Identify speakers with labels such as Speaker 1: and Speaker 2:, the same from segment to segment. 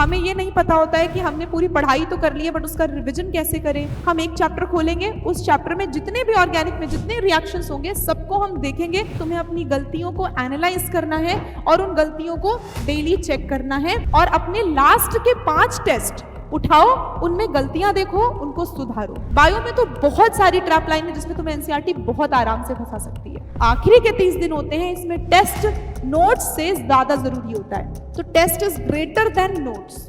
Speaker 1: हमें ये नहीं पता होता है कि हमने पूरी पढ़ाई तो कर ली है बट उसका रिवीजन कैसे करें। हम एक चैप्टर खोलेंगे, उस चैप्टर में जितने भी ऑर्गेनिक में जितने रिएक्शंस होंगे सबको हम देखेंगे। तुम्हें अपनी गलतियों को एनालाइज करना है और उन गलतियों को डेली चेक करना है और अपने लास्ट के 5 टेस्ट उठाओ, उनमें गलतियां देखो, उनको सुधारो। बायो में तो बहुत सारी ट्रैप लाइन है जिसमें तुम्हें एनसीईआरटी बहुत आराम से फंसा सकती है। आखिरी के 30 दिन होते हैं, इसमें टेस्ट नोट्स से ज्यादा जरूरी होता है, तो test is greater than notes.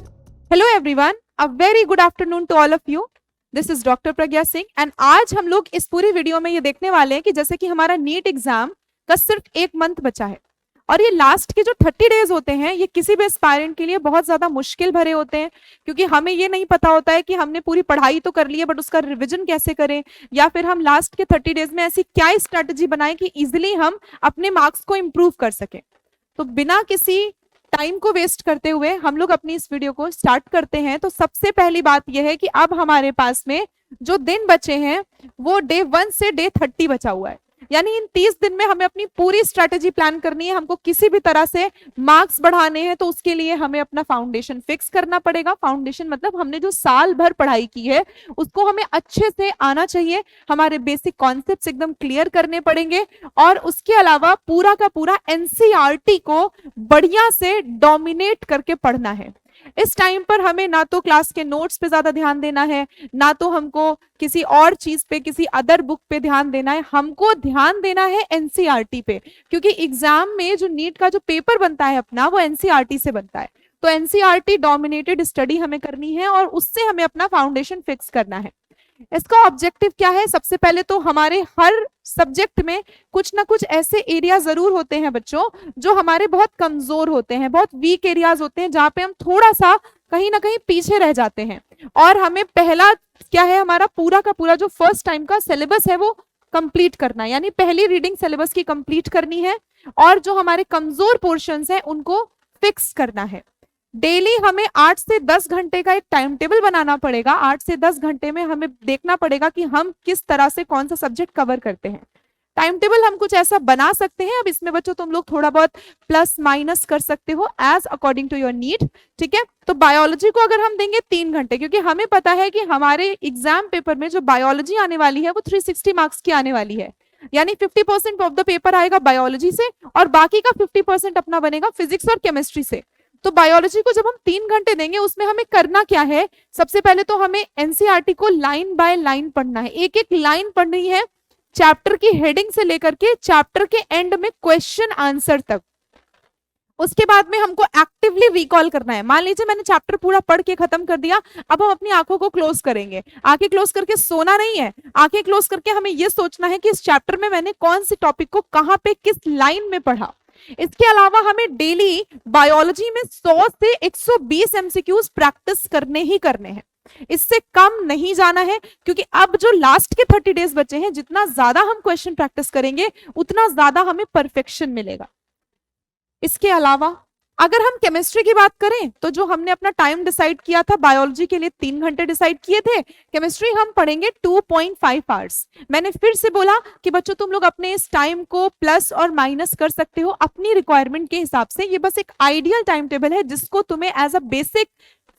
Speaker 1: Hello everyone, a very good afternoon to all of you. This is doctor Pragya Singh and आज हम लोग इस पूरी वीडियो में ये देखने वाले हैं कि जैसे कि हमारा नीट एग्जाम का सिर्फ 1 मंथ बचा है और ये लास्ट के जो 30 डेज होते हैं ये किसी भी एस्पायरेंट के लिए बहुत ज्यादा मुश्किल भरे होते हैं, क्योंकि हमें ये नहीं पता होता है कि हमने पूरी पढ़ाई तो कर ली है बट उसका रिवीजन कैसे करें, या फिर हम लास्ट के 30 डेज में ऐसी क्या स्ट्रेटजी बनाएं कि इजिली हम अपने मार्क्स को इम्प्रूव कर सकें। तो बिना किसी टाइम को वेस्ट करते हुए हम लोग अपनी इस वीडियो को स्टार्ट करते हैं। तो सबसे पहली बात यह है कि अब हमारे पास में जो दिन बचे हैं वो डे 1 से डे 30 बचा हुआ है, यानी इन 30 दिन में हमें अपनी पूरी स्ट्रैटेजी प्लान करनी है। हमको किसी भी तरह से मार्क्स बढ़ाने हैं तो उसके लिए हमें अपना फाउंडेशन फिक्स करना पड़ेगा। फाउंडेशन मतलब हमने जो साल भर पढ़ाई की है उसको हमें अच्छे से आना चाहिए, हमारे बेसिक कॉन्सेप्ट्स एकदम क्लियर करने पड़ेंगे और उसके अलावा पूरा का पूरा एनसीईआरटी को बढ़िया से डोमिनेट करके पढ़ना है। इस टाइम पर हमें ना तो क्लास के नोट्स पे ज्यादा ध्यान देना है, ना तो हमको किसी और चीज पे, किसी अदर बुक पे ध्यान देना है, हमको ध्यान देना है एनसीईआरटी पे, क्योंकि एग्जाम में जो नीट का जो पेपर बनता है अपना वो एनसीईआरटी से बनता है। तो एनसीईआरटी डोमिनेटेड स्टडी हमें करनी है और उससे हमें अपना फाउंडेशन फिक्स करना है। इसका ऑब्जेक्टिव क्या है? सबसे पहले तो हमारे हर सब्जेक्ट में कुछ ना कुछ ऐसे एरिया जरूर होते हैं बच्चों जो हमारे बहुत कमजोर होते हैं, बहुत वीक एरियाज होते हैं, जहां पे हम थोड़ा सा कहीं ना कहीं पीछे रह जाते हैं। और हमें पहला क्या है, हमारा पूरा का पूरा जो फर्स्ट टाइम का सिलेबस है वो कंप्लीट करना है, यानी पहली रीडिंग सिलेबस की कंप्लीट करनी है और जो हमारे कमजोर पोर्शंस हैं उनको फिक्स करना है। डेली हमें 8 से 10 घंटे का एक टाइम टेबल बनाना पड़ेगा। 8 से 10 घंटे में हमें देखना पड़ेगा कि हम किस तरह से कौन सा सब्जेक्ट कवर करते हैं। टाइम टेबल हम कुछ ऐसा बना सकते हैं, अब इसमें बच्चों तुम लोग थोड़ा बहुत प्लस माइनस कर सकते हो as according to your need, ठीक है। तो बायोलॉजी को अगर हम देंगे 3 घंटे, क्योंकि हमें पता है कि हमारे एग्जाम पेपर में जो बायोलॉजी आने वाली है वो 360 मार्क्स की आने वाली है, यानी 50% ऑफ द पेपर आएगा बायोलॉजी से और बाकी का 50% अपना बनेगा फिजिक्स और केमिस्ट्री से। तो बायोलॉजी को जब हम 3 घंटे देंगे उसमें हमें करना क्या है, सबसे पहले तो हमें एनसीईआरटी को लाइन बाय लाइन पढ़ना है, एक एक लाइन पढ़नी है, चैप्टर की हेडिंग से लेकर के चैप्टर के एंड में क्वेश्चन आंसर तक। उसके बाद में हमको एक्टिवली रिकॉल करना है। मान लीजिए मैंने चैप्टर पूरा पढ़ के खत्म कर दिया, अब हम अपनी आंखों को क्लोज करेंगे। आंखें क्लोज करके सोना नहीं है, आंखें क्लोज करके हमें यह सोचना है कि इस चैप्टर में मैंने कौन सी टॉपिक को कहां पे किस लाइन में पढ़ा। इसके अलावा हमें डेली बायोलॉजी में 100 से 120 एमसीक्यूज प्रैक्टिस करने ही करने हैं, इससे कम नहीं जाना है, क्योंकि अब जो लास्ट के 30 डेज बचे हैं जितना ज्यादा हम क्वेश्चन प्रैक्टिस करेंगे उतना ज्यादा हमें परफेक्शन मिलेगा। इसके अलावा अगर हम केमिस्ट्री की बात करें तो जो हमने अपना टाइम डिसाइड किया था, बायोलॉजी के लिए 3 घंटे डिसाइड किए थे, केमिस्ट्री हम पढ़ेंगे 2.5 आवर्स। मैंने फिर से बोला कि बच्चों तुम लोग अपने इस टाइम को प्लस और माइनस कर सकते हो अपनी रिक्वायरमेंट के हिसाब से। ये बस एक आइडियल टाइम टेबल है जिसको तुम्हें एज अ बेसिक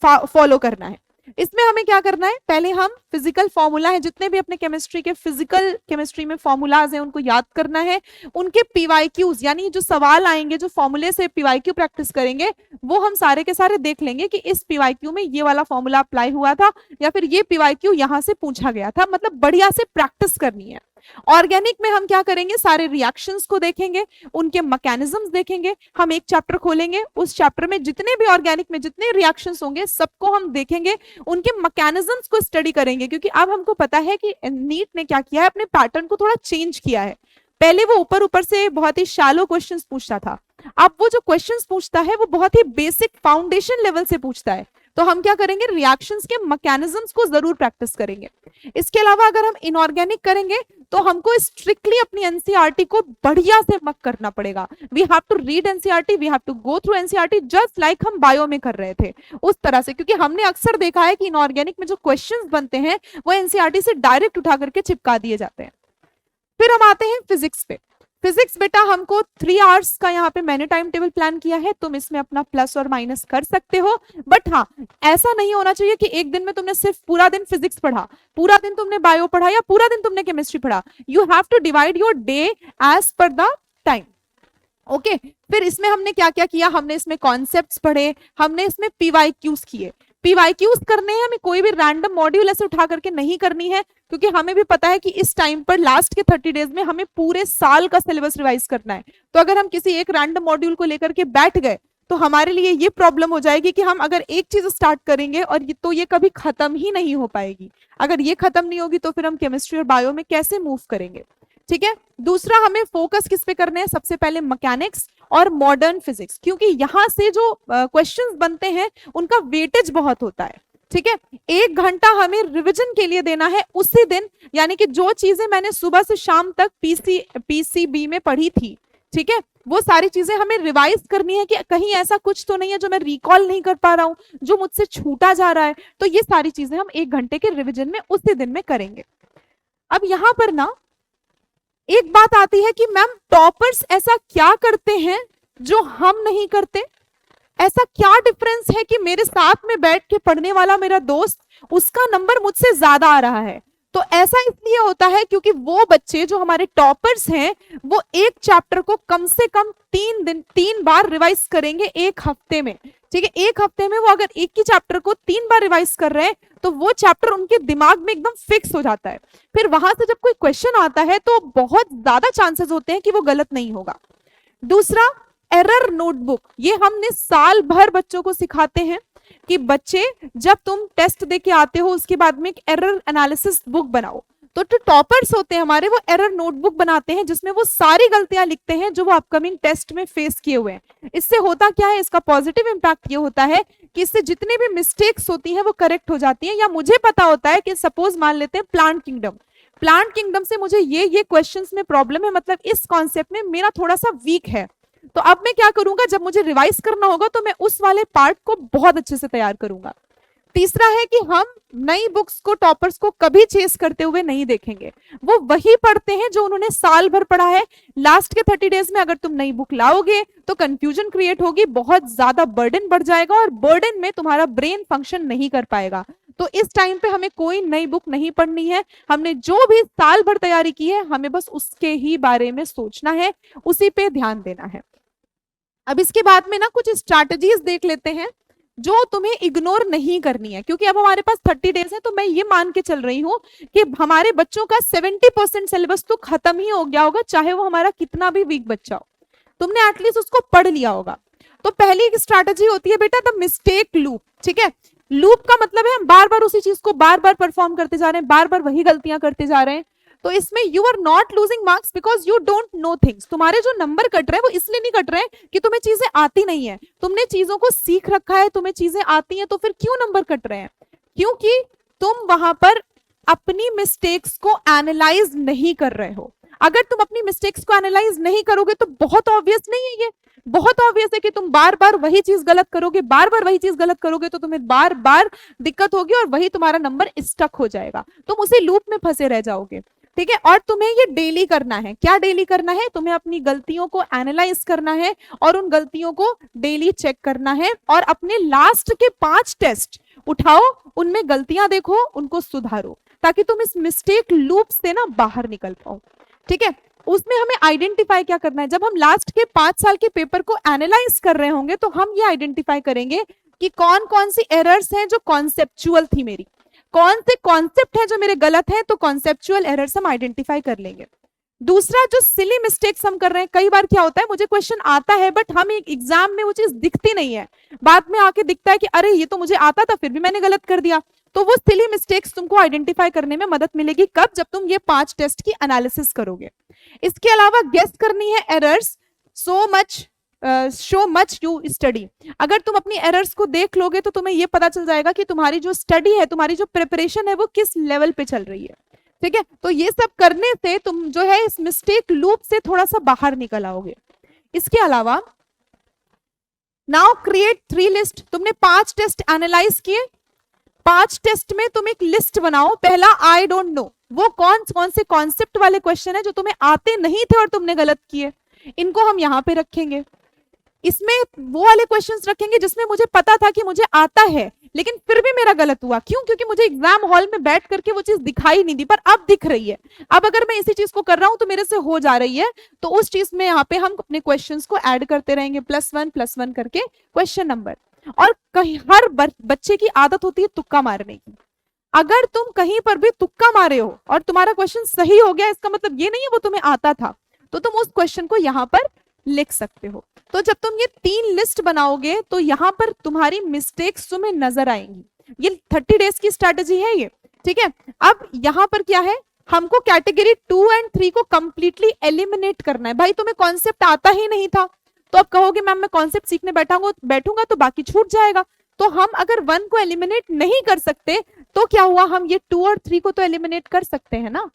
Speaker 1: फॉलो करना है। इसमें हमें क्या करना है, पहले हम फिजिकल फॉर्मूला है, जितने भी अपने केमिस्ट्री के फिजिकल केमिस्ट्री में फॉर्मूलाज हैं उनको याद करना है। उनके पीवाईक्यूज यानी जो सवाल आएंगे, जो फॉर्मूले से पीवाईक्यू प्रैक्टिस करेंगे वो हम सारे के सारे देख लेंगे कि इस पीवाईक्यू में ये वाला फॉर्मूला अप्लाई हुआ था या फिर ये पीवाईक्यू यहां से पूछा गया था, मतलब बढ़िया से प्रैक्टिस करनी है। ऑर्गेनिक में हम क्या करेंगे, सारे रिएक्शंस को देखेंगे, उनके मैकेनिज्म्स देखेंगे। हम एक चैप्टर खोलेंगे, उस चैप्टर में जितने भी ऑर्गेनिक में जितने रिएक्शंस होंगे सबको हम देखेंगे, उनके मैकेनिज्म्स को स्टडी करेंगे, क्योंकि अब हमको पता है कि नीट ने क्या किया है, अपने पैटर्न को थोड़ा चेंज किया है। पहले वो ऊपर ऊपर से बहुत ही शैलो क्वेश्चंस पूछता था, अब वो जो क्वेश्चंस पूछता है वो बहुत ही बेसिक फाउंडेशन लेवल से पूछता है। तो हम क्या करेंगे, रिएक्शंस के मैकेनिज्म्स को जरूर प्रैक्टिस करेंगे। इसके अलावा अगर हम इनऑर्गेनिक करेंगे तो हमको स्ट्रिक्टली अपनी एनसीईआरटी को बढ़िया से मक करना पड़ेगा। We have to read NCERT, we have to go through NCERT just like हम बायो में कर रहे थे उस तरह से, क्योंकि हमने अक्सर देखा है कि इनऑर्गेनिक में जो क्वेश्चंस बनते हैं वो एनसीईआरटी से डायरेक्ट उठा करके चिपका दिए जाते हैं। फिर हम आते हैं फिजिक्स पे। फिजिक्स बेटा हमको 3 आवर्स का यहाँ पे मैंने टाइम टेबल प्लान किया है, तुम इसमें अपना प्लस और माइनस कर सकते हो, बट हाँ ऐसा नहीं होना चाहिए कि एक दिन में तुमने सिर्फ पूरा दिन फिजिक्स पढ़ा, पूरा दिन तुमने बायो पढ़ा या पूरा दिन तुमने केमिस्ट्री पढ़ा। You have to divide your day as per the time. Okay फिर इसमें हमने क्या क्या किया, हमने इसमें कॉन्सेप्ट्स पढ़े, हमने इसमें पीवाईक्यूज किए। पीवाईक्यूज करने हैं, हमें कोई भी रैंडम मॉड्यूल ऐसे उठा करके नहीं करनी है, क्योंकि हमें भी पता है कि इस टाइम पर लास्ट के 30 डेज में हमें पूरे साल का सिलेबस रिवाइज करना है। तो अगर हम किसी एक रैंडम मॉड्यूल को लेकर के बैठ गए तो हमारे लिए ये प्रॉब्लम हो जाएगी कि हम अगर एक चीज स्टार्ट करेंगे और तो ये कभी खत्म ही नहीं हो पाएगी। अगर ये खत्म नहीं होगी तो फिर हम केमिस्ट्री और बायो में कैसे मूव करेंगे। ठीक है, दूसरा हमें फोकस किस पे करने हैं, सबसे पहले मैकेनिक्स और मॉडर्न फिजिक्स, क्योंकि यहां से जो क्वेश्चंस बनते हैं उनका वेटेज बहुत होता है। ठीक है, 1 घंटा हमें रिवीजन के लिए देना है उसी दिन, यानी कि जो चीजें मैंने सुबह से शाम तक पीसीबी में पढ़ी थी, ठीक है, वो सारी चीजें हमें रिवाइज करनी है कि कहीं ऐसा कुछ तो नहीं है जो मैं रिकॉल नहीं कर पा रहा हूं, जो मुझसे छूटा जा रहा है। तो ये सारी चीजें हम 1 घंटे के रिविजन में उसी दिन में करेंगे। अब यहां पर ना एक बात आती है कि मैम टॉपर्स ऐसा क्या करते हैं जो हम नहीं करते, ऐसा क्या डिफरेंस है कि मेरे साथ में बैठ के पढ़ने वाला मेरा दोस्त उसका नंबर मुझसे ज्यादा आ रहा है। तो ऐसा इसलिए होता है क्योंकि वो बच्चे जो हमारे टॉपर्स हैं वो एक चैप्टर को कम से कम 3 बार रिवाइज करेंगे 1 हफ्ते में। ठीक है, 1 हफ्ते में वो अगर एक ही चैप्टर को 3 बार रिवाइज कर रहे हैं तो वो चैप्टर उनके दिमाग में एकदम फिक्स हो जाता है। फिर वहां से जब कोई क्वेश्चन आता है तो बहुत ज्यादा चांसेस होते हैं कि वो गलत नहीं होगा। दूसरा, एरर नोटबुक, ये हमने साल भर बच्चों को सिखाते हैं कि बच्चे जब तुम टेस्ट दे के आते हो उसके बाद में एक एरर एनालिसिस बुक बनाओ। तो जो टॉपर्स होते हैं हमारे वो एरर नोटबुक बनाते हैं जिसमें वो सारी गलतियां लिखते हैं जो वो अपकमिंग टेस्ट में फेस किए हुए हैं। इससे होता क्या है, इसका पॉजिटिव इंपैक्ट ये होता है कि इससे जितनी भी मिस्टेक्स होती हैं वो करेक्ट हो जाती हैं। या मुझे पता होता है कि सपोज मान लेते हैं प्लांट किंगडम से मुझे ये क्वेश्चंस में प्रॉब्लम है, मतलब इस कॉन्सेप्ट में मेरा थोड़ा सा वीक है, तो अब मैं क्या करूंगा, जब मुझे रिवाइज करना होगा तो मैं उस वाले पार्ट को बहुत अच्छे से तैयार करूंगा। तीसरा है कि हम नई बुक्स को टॉपर्स को कभी चेस करते हुए नहीं देखेंगे, वो वही पढ़ते हैं जो उन्होंने साल भर पढ़ा है। लास्ट के 30 डेज में अगर तुम नई बुक लाओगे तो कंफ्यूजन क्रिएट होगी, बहुत ज्यादा बर्डन बढ़ जाएगा और बर्डन में तुम्हारा ब्रेन फंक्शन नहीं कर पाएगा। तो इस टाइम पे हमें कोई नई बुक नहीं पढ़नी है, हमने जो भी साल भर तैयारी की है हमें बस उसके ही बारे में सोचना है, उसी पे ध्यान देना है। अब इसके बाद में ना कुछ स्ट्रैटेजीज देख लेते हैं जो तुम्हें इग्नोर नहीं करनी है, क्योंकि अब हमारे पास 30 डेज है तो मैं ये मान के चल रही हूँ कि हमारे बच्चों का 70% सिलेबस तो खत्म ही हो गया होगा, चाहे वो हमारा कितना भी वीक बच्चा हो, तुमने एटलीस्ट उसको पढ़ लिया होगा। तो पहली स्ट्रैटेजी होती है बेटा द मिस्टेक लूप। ठीक है, लूप का मतलब है हम बार बार उसी चीज को बार बार परफॉर्म करते जा रहे हैं, बार बार वही गलतियां करते जा रहे हैं। तो इसमें you are not losing marks because you don't know things. तुम्हारे जो नंबर कट रहे हैं वो इसलिए नहीं कट रहे हैं कि तुम्हें चीजें आती नहीं है, तुमने चीजों को सीख रखा है, तुम्हें चीजें आती हैं, तो फिर क्यों नंबर कट रहे हैं, क्योंकि तुम वहां पर अपनी मिस्टेक्स को एनालाइज नहीं कर रहे हो। अगर तुम अपनी मिस्टेक्स को एनालाइज नहीं करोगे तो बहुत ऑब्वियस नहीं है, ये बहुत ऑब्वियस है कि तुम बार बार वही चीज गलत करोगे, बार बार वही चीज गलत करोगे तो तुम्हें बार बार दिक्कत होगी और वही तुम्हारा नंबर स्टक हो जाएगा, तुम उसी लूप में फंसे रह जाओगे। ठीक है, और तुम्हें ये डेली करना है। क्या डेली करना है, तुम्हें अपनी गलतियों को एनालाइज करना है और उन गलतियों को डेली चेक करना है और अपने लास्ट के 5 टेस्ट उठाओ, उनमें गलतियां देखो, उनको सुधारो, ताकि तुम इस मिस्टेक लूप से ना बाहर निकल पाओ। ठीक है, उसमें हमें आइडेंटिफाई क्या करना है, जब हम लास्ट के 5 साल के पेपर को एनालाइज कर रहे होंगे तो हम ये आइडेंटिफाई करेंगे कि कौन कौन सी एरर्स हैं जो कॉन्सेप्चुअल थी मेरी, कौन से कॉन्सेप्ट है जो मेरे गलत है, तो कॉन्सेप्चुअल एरर्स हम आइडेंटिफाई कर लेंगे। दूसरा, जो सिली मिस्टेक्स हम कर रहे हैं, कई बार क्या होता है मुझे क्वेश्चन आता है बट हम एक एग्जाम में वो चीज दिखती नहीं है, बाद में आके दिखता है कि अरे ये तो मुझे आता था फिर भी मैंने गलत कर दिया। तो वो सिली मिस्टेक्स तुमको आइडेंटिफाई करने में मदद मिलेगी, कब, जब तुम ये 5 टेस्ट की एनालिसिस करोगे। इसके अलावा गेस करनी है errors, show much you study. अगर तुम अपनी एरर्स को देख लोगे तो तुम्हें ये पता चल जाएगा कि तुम्हारी जो स्टडी है, तुम्हारी जो प्रिपरेशन है वो किस लेवल पे चल रही है। ठीक है, तो ये सब करने से तुम जो है इस मिस्टेक लूप से थोड़ा सा बाहर निकल आओगे। इसके अलावा नाउ क्रिएट 3 लिस्ट। तुमने 5 टेस्ट एनालाइज किए, 5 टेस्ट में तुम एक लिस्ट बनाओ। पहला आई डोंट नो, वो कौन कौन से कॉन्सेप्ट वाले क्वेश्चन है जो तुम्हें आते नहीं थे और तुमने गलत किए, इनको हम यहाँ पे रखेंगे। इसमें वो वाले क्वेश्चंस रखेंगे जिसमें मुझे पता था कि मुझे आता है लेकिन फिर भी मेरा गलत हुआ, क्यों? क्योंकि मुझे एग्जाम हॉल में बैठ करके वो चीज दिखाई नहीं दी, पर अब दिख रही है। अब अगर मैं इसी चीज को कर रहा हूं तो मेरे से हो जा रही है, तो उस चीज में यहाँ पे हम अपने क्वेश्चंस को ऐड करते रहेंगे, प्लस वन करके क्वेश्चन नंबर। और कहीं हर बच्चे की आदत होती है तुक्का मारने की। अगर तुम कहीं पर भी तुक्का मारे हो और तुम्हारा क्वेश्चन सही हो गया, इसका मतलब ये नहीं है वो तुम्हें आता था, तो तुम उस क्वेश्चन को यहाँ पर लिख सकते हो। तो जब तुम ये 3 लिस्ट बनाओगे तो यहाँ पर तुम्हारी मिस्टेक्स तुम्हें नजर आएंगी। ये 30 डेज की स्ट्रेटेजी है ये, ठीक है। अब यहाँ पर क्या है, हमको कैटेगरी 2 और 3 को कंप्लीटली एलिमिनेट करना है। भाई तुम्हें कॉन्सेप्ट आता ही नहीं था, तो अब कहोगे मैम मैं कॉन्सेप्ट सीखने बैठूंगा तो बाकी छूट जाएगा। तो हम अगर 1 को एलिमिनेट नहीं कर सकते तो क्या हुआ, हम ये 2 और 3 को तो एलिमिनेट कर सकते हैं ना,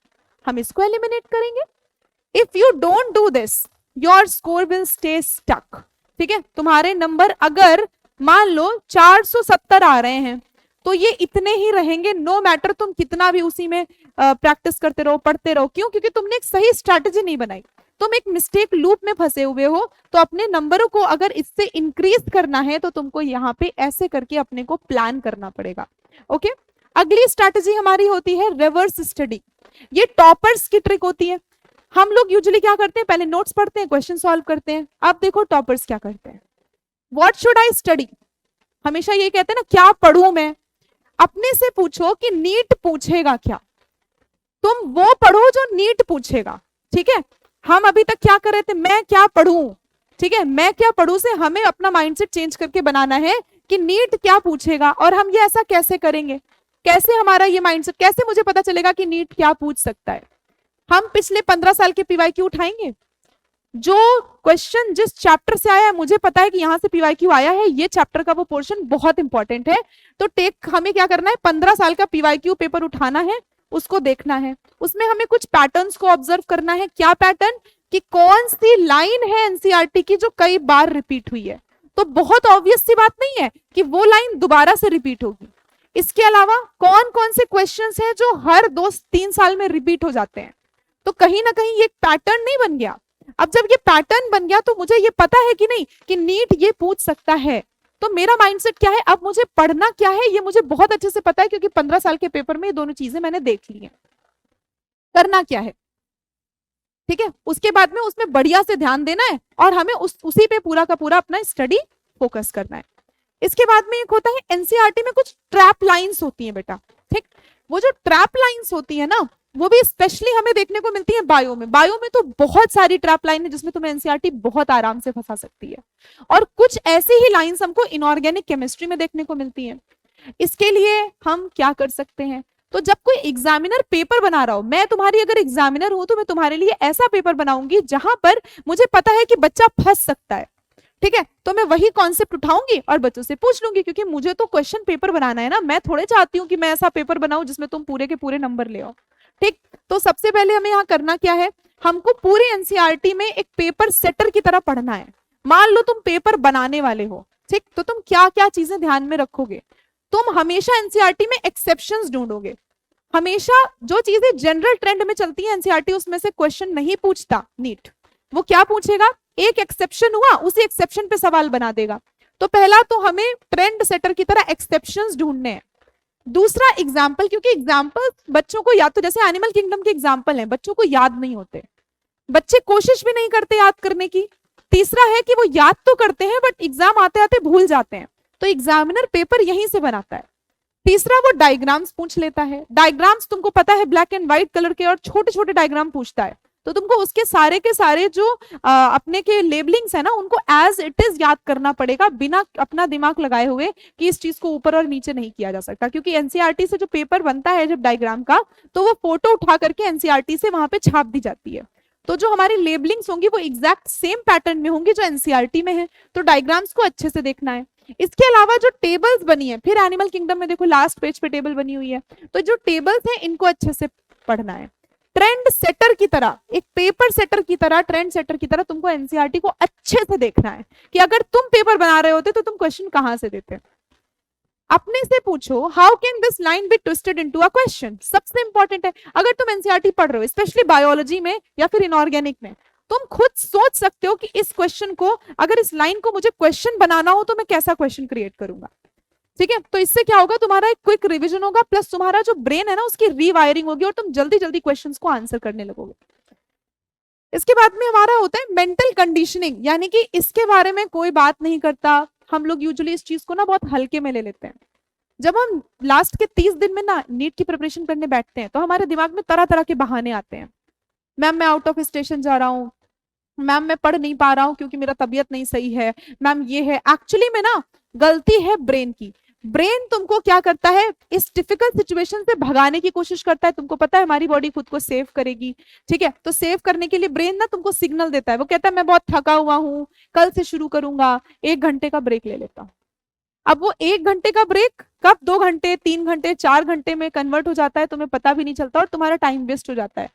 Speaker 1: हम इसको एलिमिनेट करेंगे। If you don't do this your score will stay stuck, ठीक है। तुम्हारे नंबर अगर मान लो 470 आ रहे हैं तो ये इतने ही रहेंगे, नो मैटर तुम कितना भी उसी में प्रैक्टिस करते रहो, पढ़ते रहो। क्यों? क्योंकि तुमने एक सही स्ट्रैटेजी नहीं बनाई, तुम एक मिस्टेक लूप में फंसे हुए हो। तो अपने नंबरों को अगर इससे इंक्रीज करना है तो तुमको यहाँ पे ऐसे करके अपने को प्लान करना पड़ेगा। ओके, अगली स्ट्रैटेजी हमारी होती है रिवर्स स्टडी। ये टॉपर्स की ट्रिक होती है। हम लोग यूजुअली क्या करते हैं, पहले नोट्स पढ़ते हैं, क्वेश्चन सॉल्व करते हैं। अब देखो टॉपर्स क्या करते हैं, व्हाट शुड आई स्टडी। हमेशा ये कहते हैं ना क्या पढ़ूं मैं। अपने से पूछो कि नीट पूछेगा क्या, तुम वो पढ़ो जो नीट पूछेगा, ठीक है। हम अभी तक क्या कर रहे थे, मैं क्या पढ़ूं, ठीक है, मैं क्या पढ़ूं से हमें अपना माइंडसेट चेंज करके बनाना है कि नीट क्या पूछेगा। और हम ये ऐसा कैसे करेंगे, कैसे हमारा ये माइंडसेट, कैसे मुझे पता चलेगा कि नीट क्या पूछ सकता है। हम पिछले 15 साल के पीवाईक्यू उठाएंगे, जो क्वेश्चन जिस चैप्टर से आया है, मुझे पता है कि यहां से पीवाईक्यू आया है, ये चैप्टर का वो पोर्शन बहुत इंपॉर्टेंट है, तो हमें क्या करना है, 15 साल का पीवाईक्यू पेपर उठाना है, उसको देखना है। उसमें हमें कुछ पैटर्न्स को ऑब्जर्व करना है। क्या पैटर्न, कि कौन सी लाइन है एनसीईआरटी की जो कई बार रिपीट हुई है। तो बहुत ऑब्वियस सी बात नहीं है कि वो लाइन दोबारा से रिपीट होगी। इसके अलावा कौन कौन से क्वेश्चंस हैं जो हर 2-3 साल में रिपीट हो जाते हैं। तो कहीं ना कहीं ये पैटर्न नहीं बन गया। अब जब ये पैटर्न बन गया तो मुझे ये पता है कि नहीं कि नीट ये पूछ सकता है, तो मेरा माइंडसेट क्या है, अब मुझे पढ़ना क्या है ये मुझे बहुत अच्छे से पता है, क्योंकि 15 साल के पेपर में ये दोनों चीजें मैंने देख ली हैं। करना क्या है, ठीक है, उसके बाद में उसमें बढ़िया से ध्यान देना है और हमें उसी पे पूरा का पूरा अपना स्टडी फोकस करना है। इसके बाद में एक होता है एनसीईआरटी में कुछ ट्रैप लाइंस होती हैं बेटा, ठीक। वो जो ट्रैप लाइंस होती है ना, वो भी स्पेशली हमें देखने को मिलती है बायो में। बायो में तो बहुत सारी ट्रैप लाइन है जिसमें तुम्हें एनसीईआरटी बहुत आराम से फंसा सकती है, और कुछ ऐसी ही लाइंस हमको इनऑर्गेनिक केमिस्ट्री में देखने को मिलती है। इसके लिए हम क्या कर सकते हैं, तो जब कोई एग्जामिनर पेपर बना रहा हो, मैं तुम्हारी अगर एग्जामिनर हूं तो मैं तुम्हारे लिए ऐसा पेपर बनाऊंगी जहां पर मुझे पता है कि बच्चा फंस सकता है, ठीक है। तो मैं वही कॉन्सेप्ट उठाऊंगी और बच्चों से पूछ लूंगी, क्योंकि मुझे तो क्वेश्चन पेपर बनाना है ना। मैं थोड़े चाहती हूँ कि मैं ऐसा पेपर बनाऊं जिसमें तुम पूरे के पूरे नंबर ले आओ, ठीक। तो सबसे पहले हमें यहाँ करना क्या है, हमको पूरी एनसीईआरटी में एक पेपर सेटर की तरह पढ़ना है। मान लो तुम पेपर बनाने वाले हो, ठीक, तो तुम क्या क्या चीजें ध्यान में रखोगे। तुम हमेशा एनसीईआरटी में एक्सेप्शंस ढूंढोगे। हमेशा जो चीजें जनरल ट्रेंड में चलती है एनसीईआरटी उसमें से क्वेश्चन नहीं पूछता नीट। वो क्या पूछेगा, एक एक्सेप्शन हुआ उसी एक्सेप्शन पे सवाल बना देगा। तो पहला तो हमें ट्रेंड सेटर की तरह एक्सेप्शंस ढूंढने हैं। दूसरा एग्जाम्पल, क्योंकि एग्जाम्पल बच्चों को याद, तो जैसे एनिमल किंगडम के एग्जाम्पल हैं, बच्चों को याद नहीं होते, बच्चे कोशिश भी नहीं करते याद करने की। तीसरा है कि वो याद तो करते हैं बट एग्जाम आते आते भूल जाते हैं, तो एग्जामिनर पेपर यहीं से बनाता है। तीसरा, वो डायग्राम्स पूछ लेता है। डायग्राम्स तुमको पता है ब्लैक एंड व्हाइट कलर के, और छोटे छोटे डायग्राम पूछता है, तो तुमको उसके सारे के सारे जो अपने के लेबलिंग्स है ना, उनको एज इट इज याद करना पड़ेगा, बिना अपना दिमाग लगाए हुए कि इस चीज को ऊपर और नीचे नहीं किया जा सकता। क्योंकि एनसीईआरटी से जो पेपर बनता है जब डायग्राम का, तो वो फोटो उठा करके एनसीईआरटी से वहां पे छाप दी जाती है। तो जो हमारी लेबलिंग्स होंगी वो एग्जैक्ट सेम पैटर्न में होंगी जो एनसीईआरटी में है। तो डायग्राम्स को अच्छे से देखना है। इसके अलावा जो टेबल्स बनी है, फिर एनिमल किंगडम में देखो लास्ट पेज पे टेबल बनी हुई है, तो जो टेबल्स हैं इनको अच्छे से पढ़ना है। ट्रेंड सेटर की तरह, एक पेपर सेटर की तरह, ट्रेंड सेटर की तरह तुमको एनसीईआरटी को अच्छे से देखना है कि अगर तुम पेपर बना रहे होते तो तुम क्वेश्चन कहां से देते। अपने से पूछो how can this line be twisted into a question, सबसे इंपॉर्टेंट है। अगर तुम एनसीईआरटी पढ़ रहे हो स्पेशली बायोलॉजी में या फिर इनऑर्गेनिक में, तुम खुद सोच सकते हो कि इस क्वेश्चन को, अगर इस लाइन को मुझे क्वेश्चन बनाना हो तो मैं कैसा क्वेश्चन क्रिएट करूंगा। ठीक है, तो इससे क्या होगा, तुम्हारा एक क्विक रिवीजन होगा, प्लस तुम्हारा जो ब्रेन है ना उसकी रीवायरिंग होगी और तुम जल्दी जल्दी क्वेश्चंस को आंसर करने लगोगे। इसके बाद में हमारा होता है मेंटल कंडीशनिंग, यानी कि इसके बारे में कोई बात नहीं करता, हम लोग यूजुअली इस चीज को ना बहुत हल्के में ले लेते हैं। जब हम लास्ट के 30 दिन में ना नीट की प्रिपरेशन करने बैठते हैं तो हमारे दिमाग में तरह तरह के बहाने आते हैं। मैम मैं आउट ऑफ स्टेशन जा रहा हूँ, मैम मैं पढ़ नहीं पा रहा हूँ क्योंकि मेरा तबीयत नहीं सही है, मैम ये है। एक्चुअली में ना गलती है ब्रेन की। ब्रेन तुमको क्या करता है, इस डिफिकल्ट सिचुएशन से भगाने की कोशिश करता है। तुमको पता है हमारी बॉडी खुद को सेव करेगी, ठीक है, तो सेव करने के लिए ब्रेन ना तुमको सिग्नल देता है। वो कहता है मैं बहुत थका हुआ हूँ, कल से शुरू करूंगा, 1 घंटे का ब्रेक ले लेता हूँ। अब वो 1 घंटे का ब्रेक कब 2 घंटे, 3 घंटे, 4 घंटे में कन्वर्ट हो जाता है, तुम्हें पता भी नहीं चलता और तुम्हारा टाइम वेस्ट हो जाता है।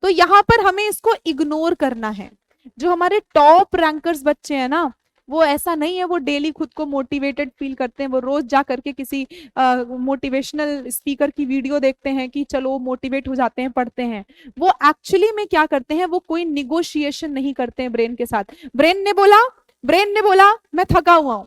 Speaker 1: तो यहाँ पर हमें इसको इग्नोर करना है। जो हमारे टॉप रैंकर्स बच्चे हैं ना, वो ऐसा नहीं है वो डेली खुद को मोटिवेटेड फील करते हैं, वो रोज जा करके किसी मोटिवेशनल स्पीकर की वीडियो देखते हैं कि चलो मोटिवेट हो जाते हैं, पढ़ते हैं। वो एक्चुअली में क्या करते हैं, वो कोई निगोशिएशन नहीं करते हैं ब्रेन के साथ। ब्रेन ने बोला मैं थका हुआ हूं,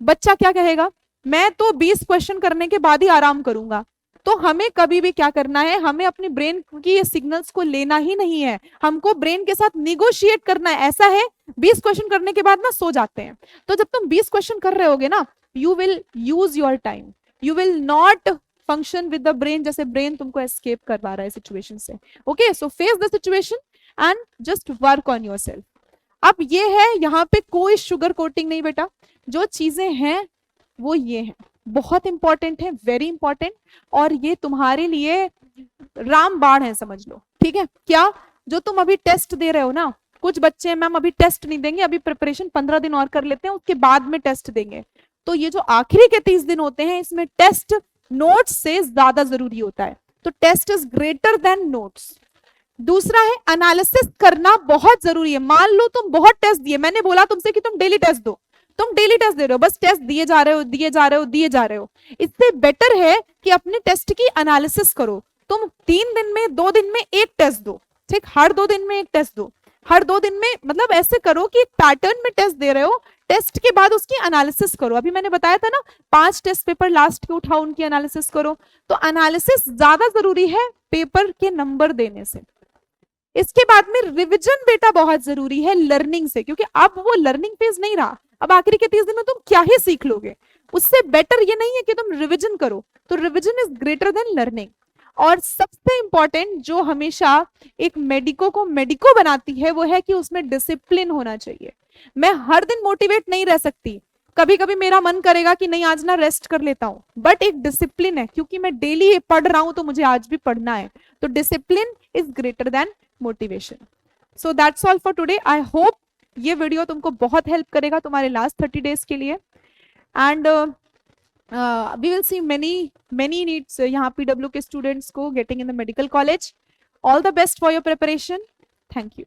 Speaker 1: बच्चा क्या कहेगा, मैं तो 20 क्वेश्चन करने के बाद ही आराम करूंगा। तो हमें कभी भी क्या करना है, हमें अपनी ब्रेन की ये सिग्नल्स को लेना ही नहीं है, हमको ब्रेन के साथ निगोशिएट करना है। ऐसा है 20 क्वेश्चन करने के बाद ना सो जाते हैं, तो जब तुम 20 क्वेश्चन कर रहे होगे ना, you will use your time, you will not function with the brain, जैसे ब्रेन तुमको एस्केप करवा रहा है सिचुएशन से। Okay, so face the situation and just work on your self. अब ये है, यहाँ पे कोई शुगर कोटिंग नहीं बेटा, जो चीजें हैं वो ये हैं, बहुत इंपॉर्टेंट है, वेरी इंपॉर्टेंट, और ये तुम्हारे लिए रामबाण है, समझ लो। ठीक है, क्या जो तुम अभी टेस्ट दे रहे हो ना, कुछ बच्चे हैं मैम अभी टेस्ट नहीं देंगे, अभी प्रिपरेशन 15 दिन और कर लेते हैं, उसके बाद में टेस्ट देंगे। तो ये जो आखिरी के 30 दिन होते हैं, इसमें टेस्ट नोट्स से ज्यादा जरूरी होता है, तो test is greater than notes. दूसरा है एनालिसिस करना बहुत जरूरी है। मान लो तुम बहुत टेस्ट दिए, मैंने बोला तुमसे कि तुम डेली टेस्ट दो, तुम डेली टेस्ट दे रहे हो, बस टेस्ट दिए जा रहे हो, दिए जा रहे हो, दिए जा रहे हो। इससे बेटर है कि अपने टेस्ट की एनालिसिस करो। तुम 3 दिन में, 2 दिन में एक टेस्ट दो, ठीक, हर 2 दिन में एक टेस्ट दो, हर 2 दिन में, मतलब ऐसे करो कि एक पैटर्न में टेस्ट दे रहे हो, टेस्ट के बाद उसकी एनालिसिस करो। अभी मैंने बताया था ना 5 टेस्ट पेपर लास्ट के उठाओ, उनकी एनालिसिस करो। तो एनालिसिस ज्यादा जरूरी है पेपर के नंबर देने से। इसके बाद में रिवीजन बेटा बहुत जरूरी है लर्निंग से, क्योंकि अब वो लर्निंग फेज नहीं रहा, अब आखिरी के 30 दिन में तुम क्या ही सीख लोगे। उससे बेटर ये नहीं है कि तुम रिवीजन करो, तो revision is greater then learning. और सबसे इंपॉर्टेंट जो हमेशा एक मेडिको को मेडिको बनाती है, वो है कि उसमें डिसिप्लिन होना चाहिए। मैं हर दिन मोटिवेट नहीं रह सकती, कभी कभी मेरा मन करेगा कि नहीं आज ना रेस्ट कर लेता हूँ, बट एक डिसिप्लिन है, क्योंकि मैं डेली पढ़ रहा हूं तो मुझे आज भी पढ़ना है। तो discipline is greater then motivation. So that's all for today. I hope ये वीडियो तुमको बहुत हेल्प करेगा तुम्हारे लास्ट 30 डेज के लिए। And we will see many needs यहाँ पीडब्ल्यू के स्टूडेंट्स को getting in the medical college. All the best for your preparation. Thank you.